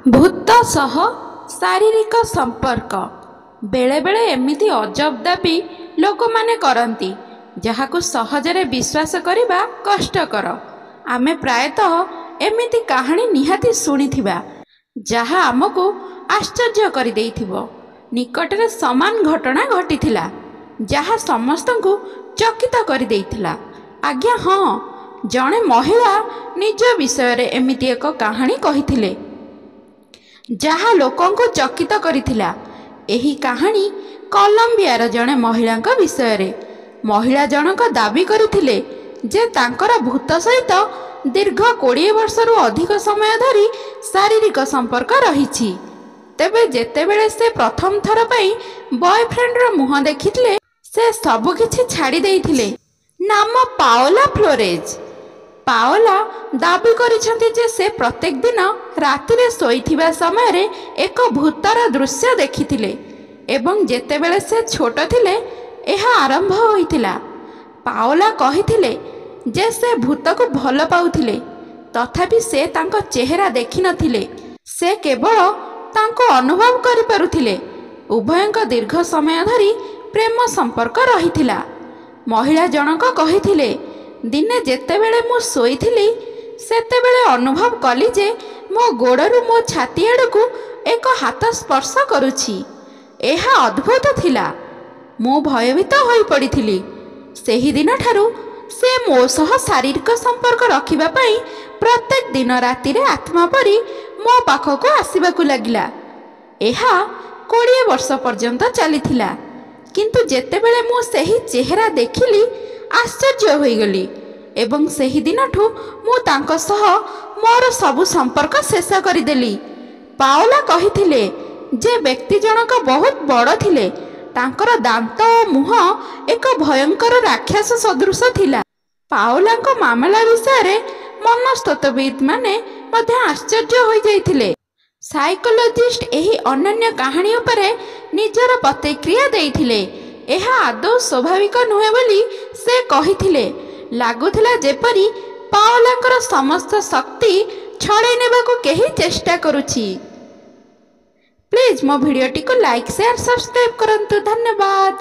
ଭୂତ ସହ ଶାରୀରିକ ସମ୍ପର୍କ ବେଳେ ବେଳେ ଏମିତି ଅଜବ ଦାବି ଲୋକମାନେ କରନ୍ତି ଯାହାକୁ ସହଜରେ ବିଶ୍ୱାସ କରିବା କଷ୍ଟକର। ଆମେ ପ୍ରାୟତଃ ଏମିତି କାହାଣୀ ନିହାତି ଶୁଣିଥିବା ଯାହା ଆମକୁ ଆଶ୍ଚର୍ଯ୍ୟ କରିଦେଇଥିବ। ନିକଟରେ ସମାନ ଘଟଣା ଘଟିଥିଲା ଯାହା ସମସ୍ତଙ୍କୁ ଚକିତ କରିଦେଇଥିଲା। ଆଜ୍ଞା ହଁ, ଜଣେ ମହିଳା ନିଜ ବିଷୟରେ ଏମିତି ଏକ କାହାଣୀ କହିଥିଲେ ଯାହା ଲୋକଙ୍କୁ ଚକିତ କରିଥିଲା। ଏହି କାହାଣୀ କଲମ୍ବିଆର ଜଣେ ମହିଳାଙ୍କ ବିଷୟରେ। ମହିଳା ଜଣକ ଦାବି କରିଥିଲେ ଯେ ତାଙ୍କର ଭୂତ ସହିତ ଦୀର୍ଘ 20 ବର୍ଷରୁ ଅଧିକ ସମୟ ଧରି ଶାରୀରିକ ସମ୍ପର୍କ ରହିଛି। ତେବେ ଯେତେବେଳେ ସେ ପ୍ରଥମ ଥର ପାଇଁ ବୟଫ୍ରେଣ୍ଡର ମୁହଁ ଦେଖିଥିଲେ ସେ ସବୁକିଛି ଛାଡ଼ି ଦେଇଥିଲେ। ନାମ ପାଓଲା ଫ୍ଲୋରେଜ। ପାଓଲା ଦାବି କରିଛନ୍ତି ଯେ ସେ ପ୍ରତ୍ୟେକ ଦିନ ରାତିରେ ଶୋଇଥିବା ସମୟରେ ଏକ ଭୂତର ଦୃଶ୍ୟ ଦେଖିଥିଲେ ଏବଂ ଯେତେବେଳେ ସେ ଛୋଟ ଥିଲେ ଏହା ଆରମ୍ଭ ହୋଇଥିଲା। ପାଓଲା କହିଥିଲେ ଯେ ସେ ଭୂତକୁ ଭଲ ପାଉଥିଲେ, ତଥାପି ସେ ତାଙ୍କ ଚେହେରା ଦେଖିନଥିଲେ, ସେ କେବଳ ତାଙ୍କୁ ଅନୁଭବ କରିପାରୁଥିଲେ। ଉଭୟଙ୍କ ଦୀର୍ଘ ସମୟ ଧରି ପ୍ରେମ ସମ୍ପର୍କ ରହିଥିଲା। ମହିଳା ଜଣକ କହିଥିଲେ, ଦିନେ ଯେତେବେଳେ ମୁଁ ଶୋଇଥିଲି ସେତେବେଳେ ଅନୁଭବ କଲି ଯେ ମୋ ଗୋଡ଼ରୁ ମୋ ଛାତି ଆଡ଼କୁ ଏକ ହାତ ସ୍ପର୍ଶ କରୁଛି। ଏହା ଅଦ୍ଭୁତ ଥିଲା। ମୁଁ ଭୟଭୀତ ହୋଇପଡ଼ିଥିଲି। ସେହିଦିନଠାରୁ ସେ ମୋ ସହ ଶାରୀରିକ ସମ୍ପର୍କ ରଖିବା ପାଇଁ ପ୍ରତ୍ୟେକ ଦିନ ରାତିରେ ଆତ୍ମା ପରି ମୋ ପାଖକୁ ଆସିବାକୁ ଲାଗିଲା। ଏହା 20 ବର୍ଷ ପର୍ଯ୍ୟନ୍ତ ଚାଲିଥିଲା। କିନ୍ତୁ ଯେତେବେଳେ ମୁଁ ସେହି ଚେହେରା ଦେଖିଲି ଆଶ୍ଚର୍ଯ୍ୟ ହୋଇଗଲି ଏବଂ ସେହିଦିନଠୁ ମୁଁ ତାଙ୍କ ସହ ମୋର ସବୁ ସମ୍ପର୍କ ଶେଷ କରିଦେଲି। ପାଓଲା କହିଥିଲେ ଯେ ବ୍ୟକ୍ତି ଜଣକ ବହୁତ ବଡ଼ ଥିଲେ। ତାଙ୍କର ଦାନ୍ତ ଓ ମୁହଁ ଏକ ଭୟଙ୍କର ରାକ୍ଷସ ସଦୃଶ ଥିଲା। ପାଓଲାଙ୍କ ମାମଲା ବିଷୟରେ ମନସ୍ତତ୍ତ୍ୱବିତ୍ମାନେ ମଧ୍ୟ ଆଶ୍ଚର୍ଯ୍ୟ ହୋଇଯାଇଥିଲେ। ସାଇକୋଲୋଜିଷ୍ଟ ଏହି ଅନନ୍ୟ କାହାଣୀ ଉପରେ ନିଜର ପ୍ରତିକ୍ରିୟା ଦେଇଥିଲେ। ଏହା ଆଦୌ ସ୍ୱାଭାବିକ ନୁହେଁ ବୋଲି ସେ କହିଥିଲେ। ଲାଗୁଥିଲା ଯେପରି ପାଓଲାଙ୍କର ସମସ୍ତ ଶକ୍ତି ଛଡ଼ାଇ ନେବାକୁ କେହି ଚେଷ୍ଟା କରୁଛି। ପ୍ଲିଜ୍ ମୋ ଭିଡ଼ିଓଟିକୁ ଲାଇକ୍, ସେୟାର, ସବସ୍କ୍ରାଇବ୍ କରନ୍ତୁ। ଧନ୍ୟବାଦ।